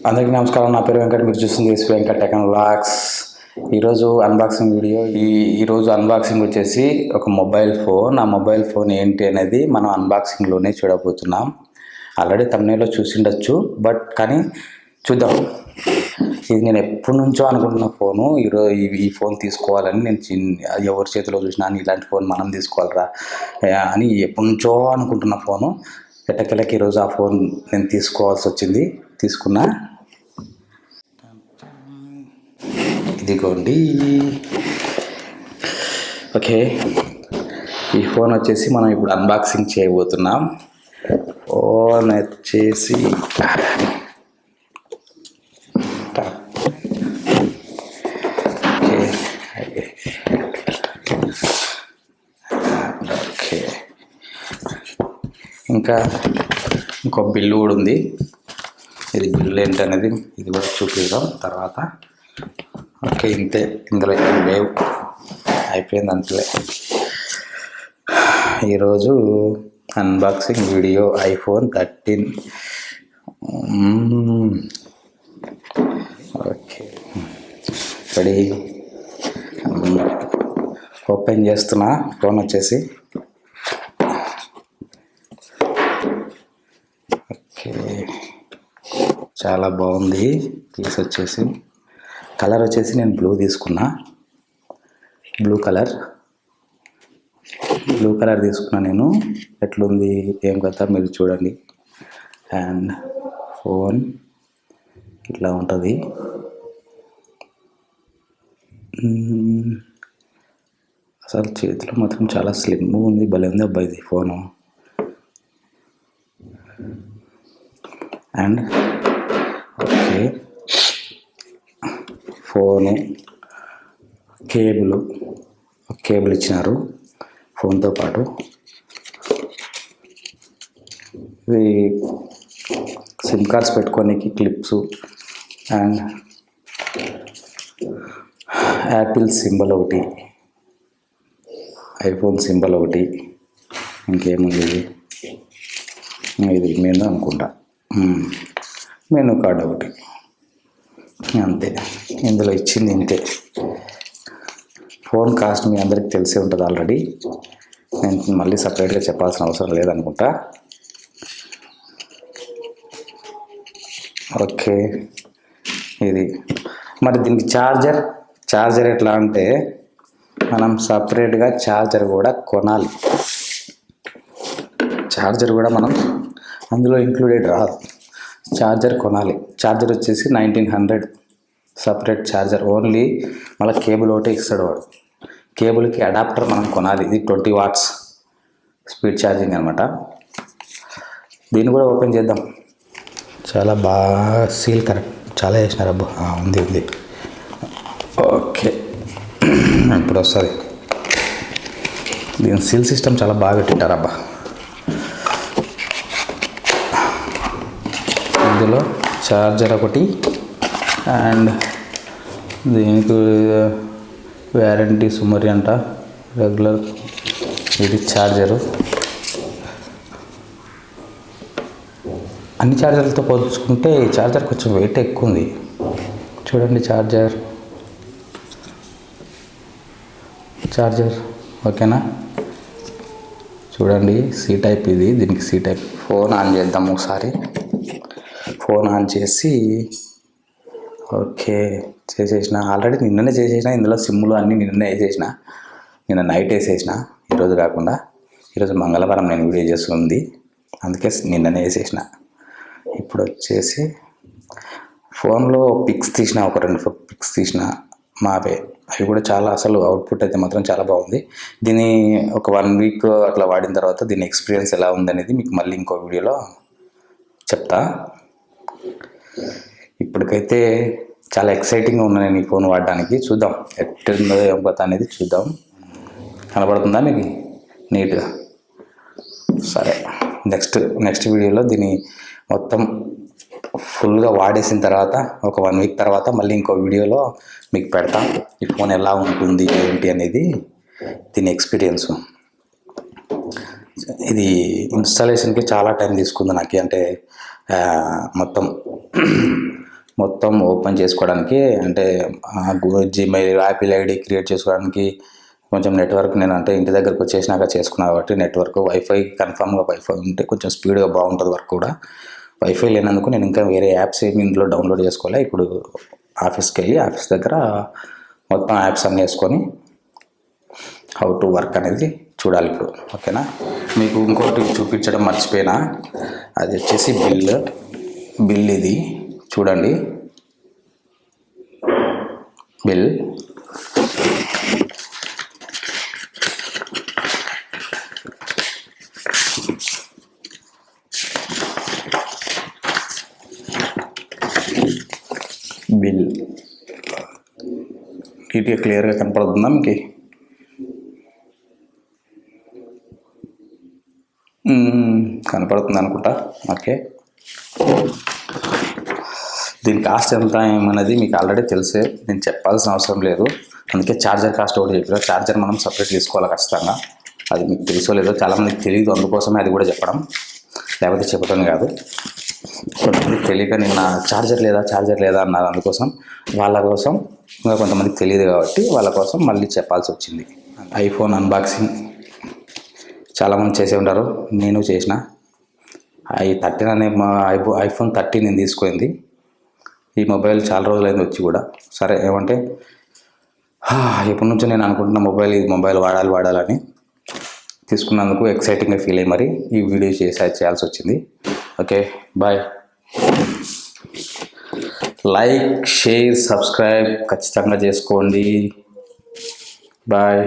అందరికీ నమస్కారం. నా పేరు వెంకట్. మీరు చూస్తుంది svvenkattechvlogs. ఈరోజు అన్బాక్సింగ్ వీడియో. ఈరోజు అన్బాక్సింగ్ వచ్చేసి ఒక మొబైల్ ఫోన్. ఆ మొబైల్ ఫోన్ ఏంటి అనేది మనం అన్బాక్సింగ్లోనే చూడబోతున్నాం. ఆల్రెడీ thumbnailలో చూసిండొచ్చు, కానీ చూద్దాం. ఇది నేను ఎప్పటి నుంచో అనుకుంటున్న ఫోను. ఈ ఫోన్ తీసుకోవాలని నేను ఎవరి చేతిలో చూసినా ఇలాంటి ఫోన్ మనం తీసుకోవాలరా అని ఎప్పటి నుంచో అనుకుంటున్న ఫోను. ఎట్టకెళ్ళకి ఈరోజు ఆ ఫోన్ నేను తీసుకోవాల్సి వచ్చింది. తీసుకున్నా. ఇదిగోండి. ఓకే, ఈ ఫోన్ వచ్చేసి మనం ఇప్పుడు అన్బాక్సింగ్ చేయబోతున్నాం. ఫోన్ వచ్చేసి ఓకే, ఇంకా ఇంకో బిల్లు కూడా ఉంది. ఇది బిల్లు ఏంటనేది ఇది కూడా చూపిద్దాం తర్వాత. ఓకే, ఇంతే. ఇందులో ఏం లేవు, అయిపోయింది అంతలే. ఈరోజు unboxing video iPhone 13. Okay, ready. Open చేస్తున్నా. ఫోన్ వచ్చేసి ఓకే, చాలా బాగుంది. వచ్చేసి కలర్ వచ్చేసి నేను బ్లూ తీసుకున్నా. బ్లూ కలర్ తీసుకున్నా నేను. ఎట్లుంది ఏం కదా మీరు చూడండి. అండ్ ఫోన్ ఇట్లా ఉంటుంది. అసలు చేతిలో మాత్రం చాలా స్లిమ్ ఉంది. భలే ఉంది అబ్బాయి ఇది phone. And okay, phone cable ఇచ్చినారు ఫోన్తో పాటు. ఇది సిమ్ కార్డ్స్ పెట్టుకోనికి క్లిప్స్ అండ్ యాపిల్ సింబల్ ఒకటి, iPhone సింబల్ ఒకటి. ఇంకేముంది ఇది మెనూ అనుకుంటా. మెనూ కార్డ్ ఒకటి, అంతే. ఇందులో ఇచ్చింది ఇంతే. ఫోన్ కాస్ట్ మీ అందరికి తెలిసే ఉంటుంది ఆల్రెడీ. నేను మళ్ళీ సపరేట్గా చెప్పాల్సిన అవసరం లేదనుకుంటా. ఓకే, ఇది మరి దీనికి ఛార్జర్ ఎట్లా అంటే మనం సపరేట్గా ఛార్జర్ కూడా కొనాలి. ఛార్జర్ కూడా మనం అందులో ఇంక్లూడెడ్ రాదు. ఛార్జర్ కొనాలి. ఛార్జర్ వచ్చేసి 1900 సపరేట్ ఛార్జర్. ఓన్లీ మళ్ళీ కేబుల్ ఒకటే ఇస్తాడు వాడు. కేబుల్కి అడాప్టర్ మనం కొనాలి. ఇది 20 watts స్పీడ్ ఛార్జింగ్ అనమాట. దీన్ని కూడా ఓపెన్ చేద్దాం. చాలా బాగా సీల్ కరెక్ట్ చాలా వేసినారు అబ్బా. ఉంది. ఓకే, ఇప్పుడు వస్తుంది. దీని సీల్ సిస్టమ్ చాలా బాగా పెట్టింటారు అబ్బా. ఇందులో ఛార్జర్ ఒకటి అండ్ దీనికి వ్యారంటీ సుమరి అంట. రెగ్యులర్ ఇది ఛార్జరు. అన్ని ఛార్జర్లతో పోల్చుకుంటే ఈ ఛార్జర్ కొంచెం వెయిట్ ఎక్కువ ఉంది. చూడండి ఛార్జర్ ఓకేనా. చూడండి సి టైప్ ఇది. దీనికి సి టైప్. ఫోన్ ఆన్ చేద్దాం ఒకసారి. ఫోన్ ఆన్ చేసి ఓకే చేసేసిన. ఆల్రెడీ నిన్ననే చేసేసిన. ఇందులో సిమ్లు అన్నీ నిన్ననే వేసేసిన. నిన్న నైట్ వేసేసిన, ఈరోజు కాకుండా. ఈరోజు మంగళవారం నేను వీడియో చేస్తుంది, అందుకే నిన్ననే వేసేసిన. ఇప్పుడు వచ్చేసి ఫోన్లో పిక్స్ తీసిన, ఒక 2 పిక్స్ తీసిన మావే. అవి కూడా చాలా, అసలు అవుట్పుట్ అయితే మాత్రం చాలా బాగుంది. దీన్ని ఒక 1 week అట్లా వాడిన తర్వాత దీని ఎక్స్పీరియన్స్ ఎలా ఉందనేది మీకు మళ్ళీ ఇంకో వీడియోలో చెప్తా. ఇప్పటికైతే చాలా ఎక్సైటింగ్గా ఉన్నా నేను ఈ ఫోన్ వాడడానికి. చూద్దాం ఎట్టుందో ఏం పోతా అనేది చూద్దాం. కనబడుతుందా మీకు నీట్గా? సరే, నెక్స్ట్ వీడియోలో దీన్ని మొత్తం ఫుల్గా వాడేసిన తర్వాత ఒక 1 week తర్వాత మళ్ళీ ఇంకో వీడియోలో మీకు పెడతాం ఈ ఫోన్ ఎలా ఉంటుంది ఏంటి అనేది, దీని ఎక్స్పీరియన్స్. ఇది ఇన్స్టాలేషన్కి చాలా టైం తీసుకుంది నాకు. అంటే మొత్తం మొత్తం ఓపెన్ చేసుకోవడానికి, అంటే జీమెయిల్ యాపిల్ ఐడి క్రియేట్ చేసుకోవడానికి కొంచెం నెట్వర్క్, నేను అంటే ఇంటి దగ్గరకు వచ్చేసినాక చేసుకున్నా కాబట్టి నెట్వర్క్ వైఫై కన్ఫామ్గా వైఫై ఉంటే కొంచెం స్పీడ్గా బాగుంటుంది వర్క్ కూడా. వైఫై లేనందుకు నేను ఇంకా వేరే యాప్స్ ఏమి ఇందులో డౌన్లోడ్ చేసుకోవాలి. ఇప్పుడు ఆఫీస్కి వెళ్ళి ఆఫీస్ దగ్గర మొత్తం యాప్స్ అన్నీ వేసుకొని హౌ టు వర్క్ అనేది చూడాలి ఇప్పుడు. ఓకేనా, మీకు ఇంకోటి చూపించడం మర్చిపోయినా, అది వచ్చేసి బిల్ ఇది చూడండి. బిల్ నీట్గా క్లియర్గా కనపడుతుందా మీకు? కనపడుతుంది అనుకుంటా. ఓకే, దీని కాస్ట్ ఎంత ఏమన్నది మీకు ఆల్రెడీ తెలిసే, నేను చెప్పాల్సిన అవసరం లేదు. అందుకే ఛార్జర్ కాస్ట్ ఒకటి చెప్పారు. ఛార్జర్ మనం సపరేట్ తీసుకోవాలి ఖచ్చితంగా. అది మీకు తెలుసో లేదో చాలామందికి తెలియదు, అందుకోసమే అది కూడా చెప్పడం, లేకపోతే చెప్పడం కాదు. కొంతమందికి తెలియక నిన్న ఛార్జర్ లేదా అన్నారు. అందుకోసం వాళ్ళ కోసం, ఇంకా కొంతమందికి తెలియదు కాబట్టి వాళ్ళ కోసం మళ్ళీ చెప్పాల్సి వచ్చింది. ఐఫోన్ అన్బాక్సింగ్ చాలామంది చేసే ఉంటారు, నేను చేసిన. i13 అనే ఐఫోన్ 13 నేను తీసుకుంది. ఈ మొబైల్ చాలా రోజులైంది వచ్చి కూడా. సరే ఏమంటే ఎప్పటి నుంచో నేను అనుకుంటున్న ఈ మొబైల్ వాడాలని తీసుకున్నందుకు ఎక్సైటింగ్గా ఫీల్ అయ్యి మరి ఈ వీడియో చేయాల్సి వచ్చింది. Okay, bye. Like, share, subscribe ఖచ్చితంగా చేసుకోండి. బాయ్.